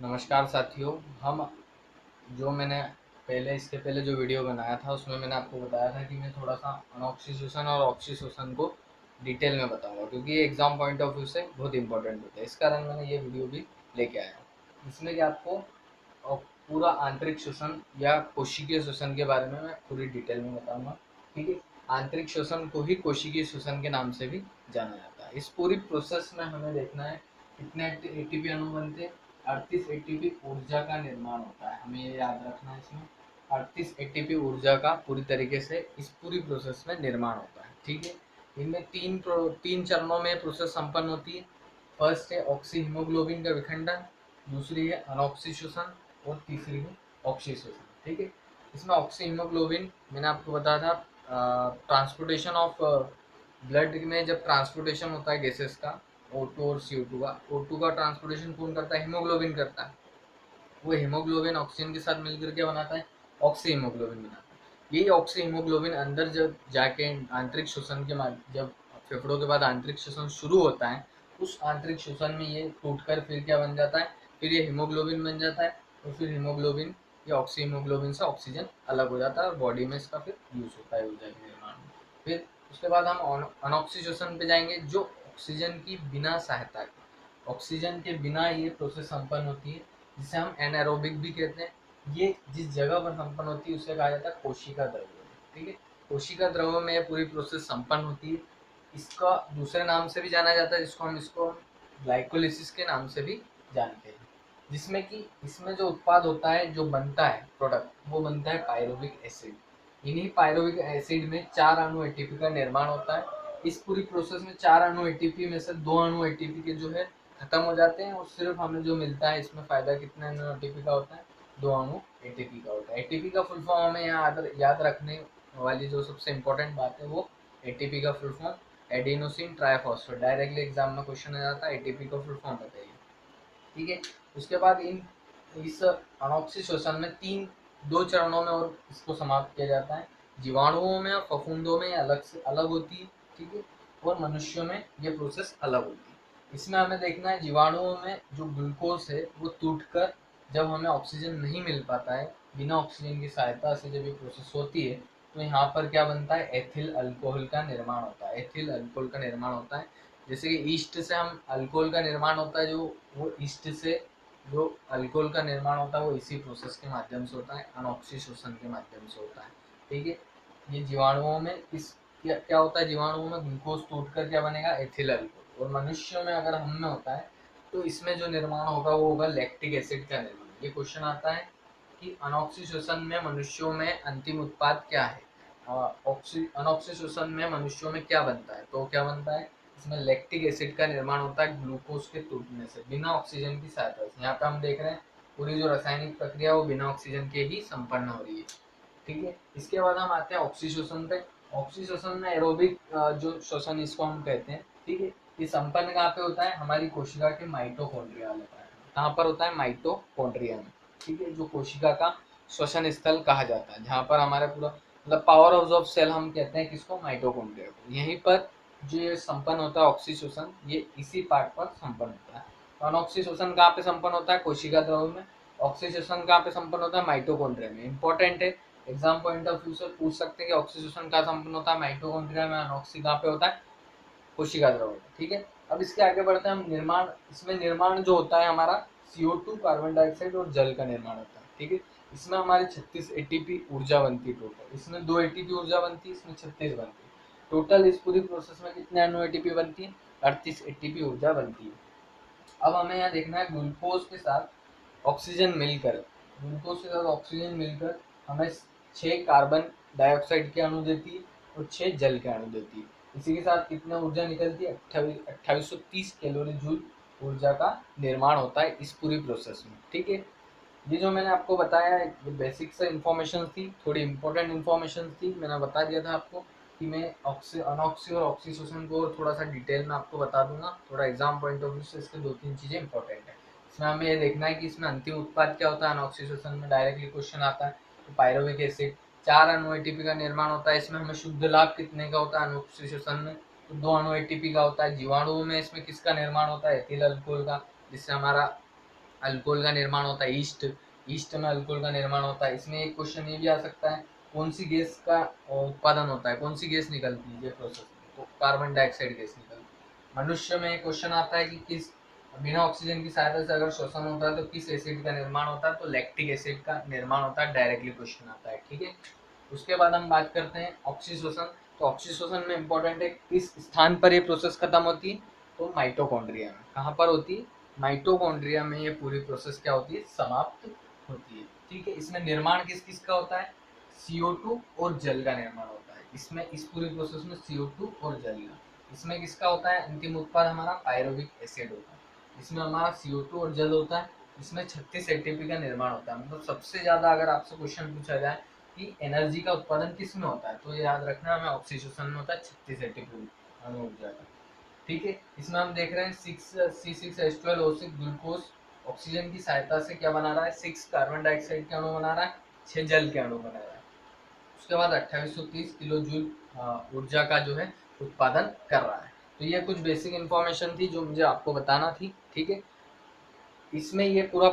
नमस्कार साथियों। हम जो मैंने इसके पहले जो वीडियो बनाया था उसमें मैंने आपको बताया था कि मैं थोड़ा सा अनऑक्सीजोशन और ऑक्सीजोशन को डिटेल में बताऊंगा, क्योंकि ये एग्जाम पॉइंट ऑफ व्यू से बहुत इंपॉर्टेंट होता है। इस कारण मैंने ये वीडियो भी लेके आया हूँ। इसमें कि आपको पूरा आंतरिक श्वसन या कोशिकीय श्वसन के बारे में मैं पूरी डिटेल में बताऊंगा। ठीक है। आंतरिक श्वसन को ही कोशिकीय श्वसन के नाम से भी जाना जाता है। इस पूरी प्रोसेस में हमें देखना है कितने एटीपी अणु बनते हैं। 38 एटीपी ऊर्जा का निर्माण होता है, हमें ये याद रखना है। इसमें 38 एटीपी ऊर्जा का पूरी तरीके से इस पूरी प्रोसेस में निर्माण होता है। ठीक है। इनमें तीन चरणों में प्रोसेस संपन्न होती है। फर्स्ट है ऑक्सी हीमोग्लोबिन का विखंडन, दूसरी है अनऑक्सी श्वसन और तीसरी है ऑक्सी श्वसन। ठीक है। इसमें ऑक्सी हीमोग्लोबिन मैंने आपको बताया था, ट्रांसपोर्टेशन ऑफ ब्लड में जब ट्रांसपोर्टेशन होता है गैसेस का, O2 और CO2 का, O2 का ट्रांसपोर्टेशन कौन करता है? हीमोग्लोबिन करता है। वो हीमोग्लोबिन ऑक्सीजन के साथ मिलकर के बनाता है ऑक्सी हीमोग्लोबिन बनाता है। यही ऑक्सी हीमोग्लोबिन अंदर जब जाके आंतरिक श्वसन के जब फेफड़ों के बाद आंतरिक श्वसन शुरू होता है, उस आंतरिक श्वसन में ये टूटकर फिर क्या बन जाता है? फिर ये हीमोग्लोबिन बन जाता है और फिर हीमोग्लोबिन या ऑक्सी हीमोग्लोबिन से ऑक्सीजन अलग हो जाता है और बॉडी में इसका फिर यूज होता है ऊर्जा के निर्माण में। फिर उसके बाद हम अनऑक्सी श्वसन पे जाएंगे, जो ऑक्सीजन की बिना सहायता के, ऑक्सीजन के बिना ये प्रोसेस संपन्न होती है, जिसे हम एनारोबिक भी कहते हैं। ये जिस जगह पर संपन्न होती है उसे कहा जाता है कोशिका द्रव्य। ठीक है। कोशिका द्रव्य में ये पूरी प्रोसेस संपन्न होती है। इसका दूसरे नाम से भी जाना जाता है, जिसको हम ग्लाइकोलिसिस के नाम से भी जानते हैं। जिसमें कि इसमें जो उत्पाद होता है, जो बनता है प्रोडक्ट, वो बनता है पायरुविक एसिड। इन्हीं पायरुविक एसिड में 4 अणु एटीपी का निर्माण होता है। इस पूरी प्रोसेस में 4 अणु एटीपी में से 2 अणु एटीपी के जो है खत्म हो जाते हैं और सिर्फ हमें जो मिलता है, इसमें फायदा कितना अणु एटीपी का होता है? 2 अणु एटीपी का होता है। एटीपी का फुल फॉर्म हमें यहाँ याद रखने वाली जो सबसे इंपॉर्टेंट बात है, वो एटीपी का full form adenosine triphosphate. Directly exam में क्वेश्चन आ जाता है, एटीपी का फुल फॉर्म बताइए। ठीक है। उसके बाद इस अनॉक्सी श्वसन में दो चरणों में और इसको समाप्त किया जाता है। जीवाणुओं में और फफूंदों में अलग से अलग होती है। ठीक है। और मनुष्यों में ये प्रोसेस अलग होती है। इसमें हमें देखना है, जीवाणुओं में जो ग्लूकोज है वो टूटकर जब हमें ऑक्सीजन नहीं मिल पाता है, बिना ऑक्सीजन की सहायता से जब ये प्रोसेस होती है, तो यहाँ पर क्या बनता है? एथिल अल्कोहल का निर्माण होता है। एथिल अल्कोहल का निर्माण होता है। जैसे कि ईस्ट से हम अल्कोहल का निर्माण होता है, जो वो ईस्ट से जो अल्कोहल का निर्माण होता है वो इसी प्रोसेस के माध्यम से होता है, अनऑक्सी श्वसन के माध्यम से होता है। ठीक है। ये जीवाणुओं में क्या होता है? जीवाणुओं में ग्लूकोज टूटकर क्या बनेगा? Ethyl alcohol. और मनुष्यों में अगर हम में होता है, तो इसमें जो निर्माण होगा वो होगा लैक्टिक एसिड का निर्माण। ये क्वेश्चन आता है कि अनऑक्सी श्वसन में मनुष्यों में अंतिम उत्पाद क्या है? अनऑक्सी श्वसन में मनुष्यों में क्या बनता है? तो क्या बनता है? इसमें लैक्टिक एसिड का निर्माण होता है ग्लूकोज के टूटने से, बिना ऑक्सीजन की सहायता से। यहाँ पे हम देख रहे हैं पूरी जो रासायनिक प्रक्रिया वो बिना ऑक्सीजन के ही संपन्न हो रही है। ठीक है। इसके बाद हम आते हैं ऑक्सी श्वसन पे। ऑक्सी श्वसन में एरोबिक जो श्वसन इसको हम कहते हैं। ठीक है। ये संपन्न कहाँ पे होता है? हमारी कोशिका के माइटोकॉन्ड्रिया वाले पार्ट में। कहाँ पर होता है? माइटोकॉन्ड्रिया में। ठीक है। जो कोशिका का श्वसन स्थल कहा जाता है, जहाँ पर हमारा पूरा मतलब पावर हाउस ऑफ सेल हम कहते हैं किसको? माइटोकॉन्ड्रिया को। यहीं पर जो ये संपन्न होता है ऑक्सी श्वसन, ये इसी पार्ट पर संपन्न होता है। तो अनऑक्सी श्वसन कहाँ पे संपन्न होता है? कोशिका द्रव्य में। ऑक्सी श्वसन कहाँ पे संपन्न होता है? माइटोकॉन्ड्रिया में। इंपॉर्टेंट है, एग्जाम पॉइंट ऑफ व्यू से पूछ सकते हैं कि ऑक्सीजन कहाँ संपन्न होता है? माइटोकॉन्ड्रिया में। अनऑक्सी कहाँ पे होता है? कोशिका द्रव्य में। ठीक है। अब इसके आगे बढ़ते हैं हम। निर्माण, इसमें निर्माण जो होता है हमारा CO2 कार्बन डाइऑक्साइड और जल का निर्माण होता है। ठीक है। इसमें हमारी 36 एटीपी ऊर्जा बनती है टोटल। इसमें 2 एटीपी ऊर्जा बनती है, इसमें 36 बनती है। टोटल इस पूरी प्रोसेस में कितने अणु एटीपी बनती है? 38 एटीपी ऊर्जा बनती है। अब हमें यहाँ देखना है ग्लूकोज के साथ ऑक्सीजन मिलकर, ग्लूकोज के साथ ऑक्सीजन मिलकर हमें 6 कार्बन डाइऑक्साइड के अणु देती है और 6 जल के अणु देती है। इसी के साथ कितना ऊर्जा निकलती है? 2830 कैलोरी जूल ऊर्जा का निर्माण होता है इस पूरी प्रोसेस में। ठीक है। ये जो मैंने आपको बताया है, ये बेसिक से इन्फॉर्मेशन थी, थोड़ी इंपॉर्टेंट इन्फॉर्मेशन थी। मैंने बता दिया था आपको कि मैं अनऑक्सी और ऑक्सी श्वसन को थोड़ा सा डिटेल में आपको बता दूंगा। थोड़ा एग्जाम पॉइंट ऑफ व्यू से इसके 2-3 चीज़ें इंपॉर्टेंट है। इसमें हमें ये देखना है कि इसमें अंतिम उत्पाद क्या होता है। अनऑक्सी श्वसन में डायरेक्टली क्वेश्चन आता है। तो पायरुविक एसिड, 4 अणु एटीपी का निर्माण होता है। इसमें हमें शुद्ध लाभ कितने का होता है? अनऑक्सी श्वसन में तो 2 अणु एटीपी का होता है। जीवाणुओं में इसमें किसका निर्माण होता है? एथिल अल्कोहल का, जिससे हमारा अल्कोहल का निर्माण होता है ईस्ट, ईस्ट में अल्कोहल का निर्माण होता है। इसमें एक क्वेश्चन ये भी आ सकता है, कौन सी गैस का उत्पादन होता है, कौन सी गैस निकलती है ये प्रोसेस में, तो कार्बन डाइऑक्साइड गैस निकलती है। मनुष्य में क्वेश्चन आता है कि किस बिना ऑक्सीजन की सहायता से अगर श्वसन होता है तो किस एसिड का निर्माण होता है, तो लैक्टिक एसिड का निर्माण होता है, डायरेक्टली क्वेश्चन आता है, ठीक है। उसके बाद हम बात करते हैं ऑक्सीशोषण। तो ऑक्सीशोषण में इंपॉर्टेंट है किस स्थान पर ये प्रोसेस खत्म होती है, तो माइटोकॉन्ड्रिया में। कहाँ पर होती है, माइटोकॉन्ड्रिया में ये पूरी प्रोसेस क्या होती है, समाप्त होती है, ठीक है। इसमें निर्माण किस किस का होता है, CO2 और जल का निर्माण होता है इसमें, इस पूरी प्रोसेस में CO2 और जल का। इसमें किसका होता है, अंतिम उत्पाद हमारा पायरोविक एसिड होता है, इसमें हमारा CO2 और जल होता है। इसमें 36 ATP का निर्माण होता है। मतलब सबसे ज्यादा अगर आपसे क्वेश्चन पूछा जाए कि एनर्जी का उत्पादन किस में होता है, तो ये याद रखना हमें ऑक्सीजन में होता है 36 ATP अणु ऊर्जा का, ठीक है। इसमें हम देख रहे हैं 6C6H12O6 ग्लूकोज ऑक्सीजन की सहायता से क्या बना रहा है, 6 कार्बन डाइऑक्साइड के अणु बना रहा है, 6 जल के अणु बना रहा है। उसके बाद 2830 किलो जूल ऊर्जा का जो है उत्पादन कर रहा है। तो ये कुछ बेसिक इन्फॉर्मेशन थी जो मुझे आपको बताना थी, ठीक है। इसमें ये पूरा